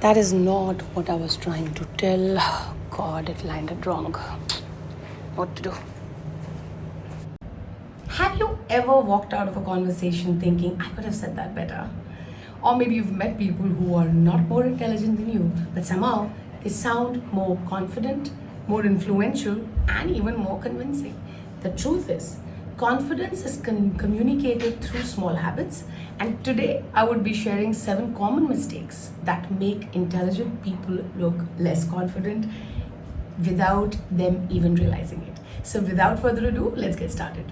That is not what I was trying to tell. God, it landed wrong. What to do? Have you ever walked out of a conversation thinking, I could have said that better? Or maybe you've met people who are not more intelligent than you, but somehow they sound more confident, more influential, and even more convincing. The truth is, confidence is communicated through small habits, and today I would be sharing 7 common mistakes that make intelligent people look less confident without them even realizing it. So, without further ado, let's get started.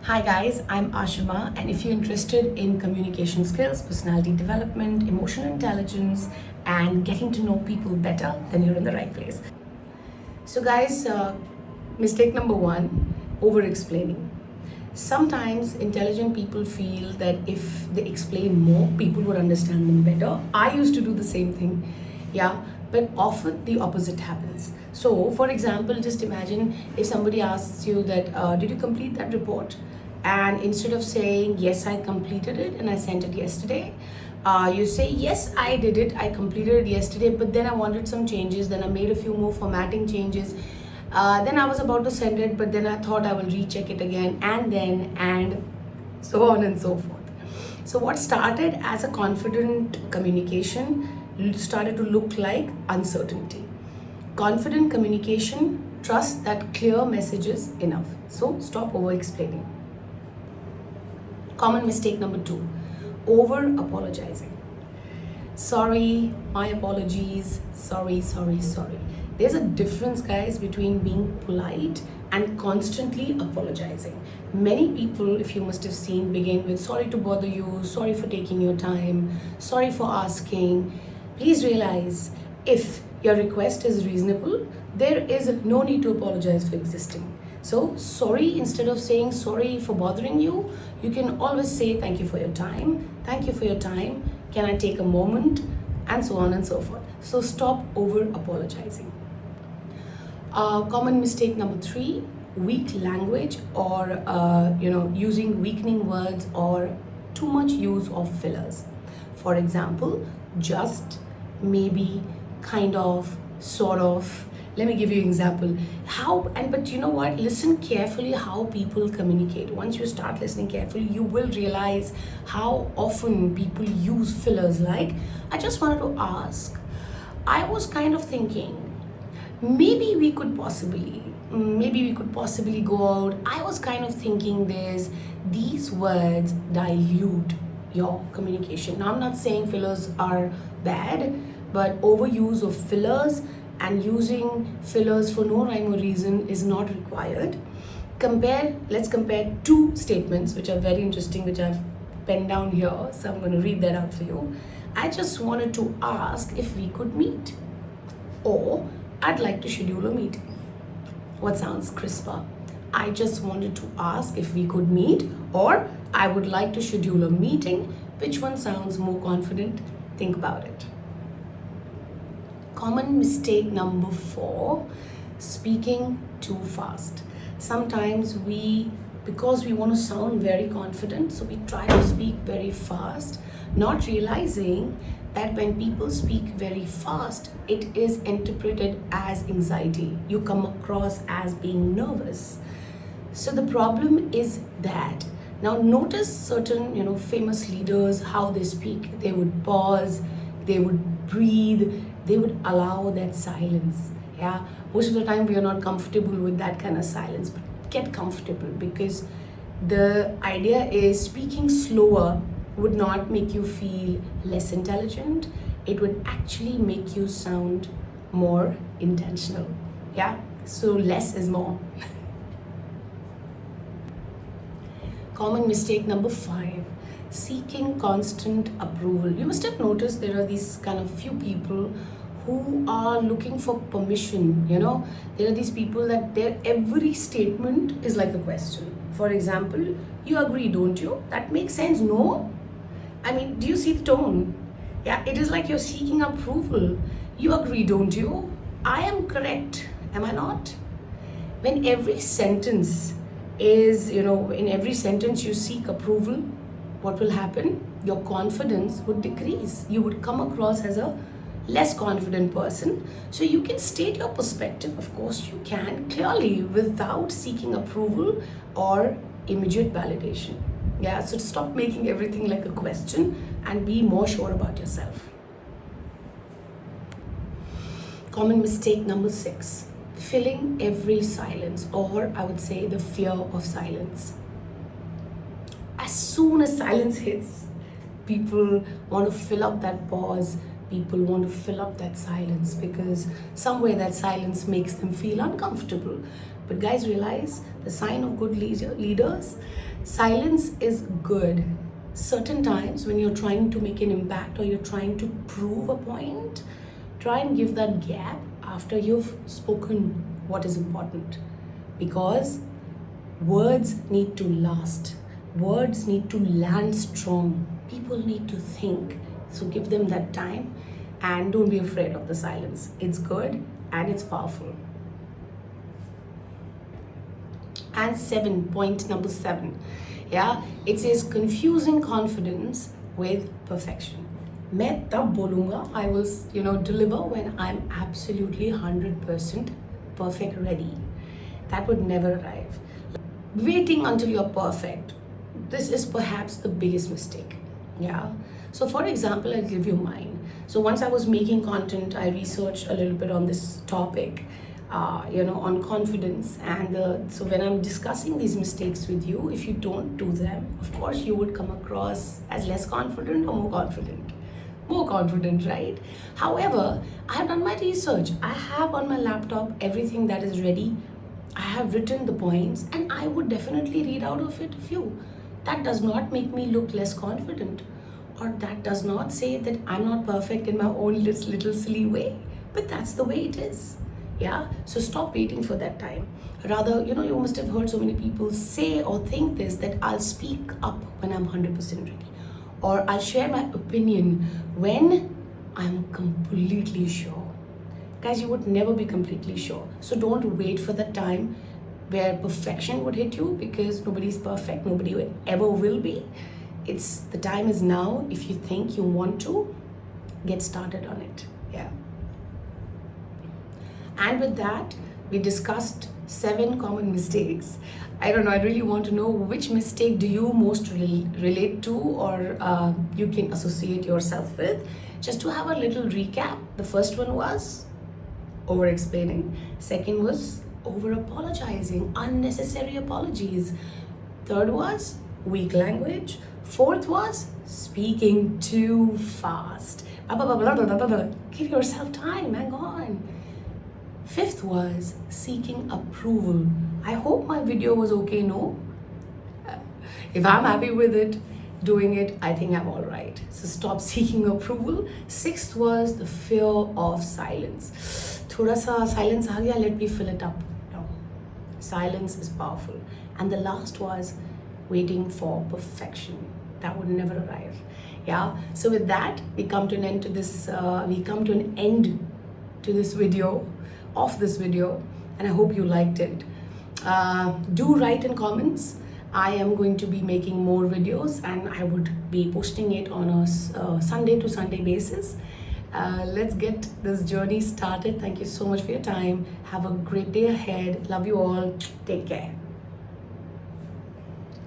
Hi guys, I'm Ashima, and if you're interested in communication skills, personality development, emotional intelligence, and getting to know people better, then you're in the right place. So, guys, mistake number 1, over explaining. Sometimes intelligent people feel that if they explain more, people would understand them better. I used to do the same thing, yeah, but often the opposite happens. So, for example, just imagine if somebody asks you that, did you complete that report? And instead of saying, yes, I completed it and I sent it yesterday, you say, yes, I did it, I completed it yesterday, but then I wanted some changes, then I made a few more formatting changes. Then I was about to send it, but then I thought I will recheck it again, and so on and so forth. So, what started as a confident communication started to look like uncertainty. Confident communication trusts that clear message is enough. So, stop over explaining. Common mistake number 2, over apologizing. Sorry, my apologies, sorry. There's a difference, guys, between being polite and constantly apologizing. Many people, if you must have seen, begin with sorry to bother you, sorry for taking your time, sorry for asking. Please realize, if your request is reasonable, there is no need to apologize for existing. So, sorry, instead of saying sorry for bothering you, you can always say thank you for your time, can I take a moment, and so on and so forth. So, stop over apologizing. Common mistake number 3, weak language, or using weakening words or too much use of fillers. For example, just, maybe, kind of, sort of. Let me give you an example. But you know what? Listen carefully how people communicate. Once you start listening carefully, you will realize how often people use fillers. Like, I just wanted to ask, I was kind of thinking, maybe we could possibly go out. I was kind of thinking this. These words dilute your communication. Now, I'm not saying fillers are bad, but overuse of fillers and using fillers for no rhyme or reason is not required. Let's compare 2 statements which are very interesting, which I've penned down here. So I'm going to read that out for you. I just wanted to ask if we could meet, or I'd like to schedule a meeting. What sounds crisper? I just wanted to ask if we could meet, or I would like to schedule a meeting. Which one sounds more confident? Think about it. Common mistake number 4, speaking too fast. Sometimes because we want to sound very confident, so we try to speak very fast, not realizing that when people speak very fast, it is interpreted as anxiety. You come across as being nervous. So the problem is that, now notice certain famous leaders, how they speak. They would pause, they would breathe, they would allow that silence. Yeah, most of the time we are not comfortable with that kind of silence, but get comfortable, because the idea is speaking slower would not make you feel less intelligent. It would actually make you sound more intentional. Yeah, so less is more. Common mistake number 5, seeking constant approval. You must have noticed there are these kind of few people who are looking for permission. There are these people that their every statement is like a question. For example, you agree, don't you? That makes sense, no? I mean, do you see the tone? Yeah, it is like you're seeking approval. You agree, don't you? I am correct, am I not? When every sentence is, in every sentence you seek approval, what will happen? your confidence would decrease. You would come across as a less confident person. So you can state your perspective, of course, you can clearly without seeking approval or immediate validation. Yeah, so stop making everything like a question and be more sure about yourself. Common mistake number 6, filling every silence, or I would say the fear of silence. As soon as silence hits, people want to fill up that pause. People want to fill up that silence because somewhere that silence makes them feel uncomfortable. But guys, realize the sign of good leaders, silence is good. Certain times when you're trying to make an impact or you're trying to prove a point, try and give that gap after you've spoken what is important, because words need to last. Words need to land strong. People need to think. So give them that time and don't be afraid of the silence. It's good and it's powerful. And point number 7, yeah, it says confusing confidence with perfection. मैं तब बोलूँगा, I will deliver when I'm absolutely 100% perfect ready. That would never arrive. Waiting until you're perfect, this is perhaps the biggest mistake. Yeah. So for example, I'll give you mine. So once I was making content, I researched a little bit on this topic, on confidence. And so when I'm discussing these mistakes with you, if you don't do them, of course, you would come across as less confident or more confident. More confident, right? However, I have done my research. I have on my laptop everything that is ready. I have written the points and I would definitely read out of it a few. That does not make me look less confident, or that does not say that I'm not perfect in my own little silly way, but that's the way it is. Yeah, so stop waiting for that time. Rather, you must have heard so many people say or think this, that I'll speak up when I'm 100% ready, or I'll share my opinion when I'm completely sure. Guys, you would never be completely sure. So don't wait for the time where perfection would hit you, because nobody's perfect, nobody ever will be. The time is now. If you think you want to, get started on it. Yeah. And with that, we discussed 7 common mistakes. I don't know, I really want to know which mistake do you most relate to, or you can associate yourself with. Just to have a little recap, the first one was over explaining. Second was over apologizing, unnecessary apologies. Third was weak language. Fourth was speaking too fast. Give yourself time, hang on. Fifth was seeking approval. I hope my video was okay, no? If I'm happy with it, doing it, I think I'm all right. So stop seeking approval. Sixth was the fear of silence. Thoda sa silence aa gaya, let me fill it up. No. Silence is powerful. And the last was waiting for perfection. That would never arrive. Yeah. So with that, we come to an end to this. This video, and I hope you liked it. Do write in comments. I am going to be making more videos, and I would be posting it on a Sunday to Sunday basis. Let's get this journey started. Thank you so much for your time. Have a great day ahead. Love you all. Take care.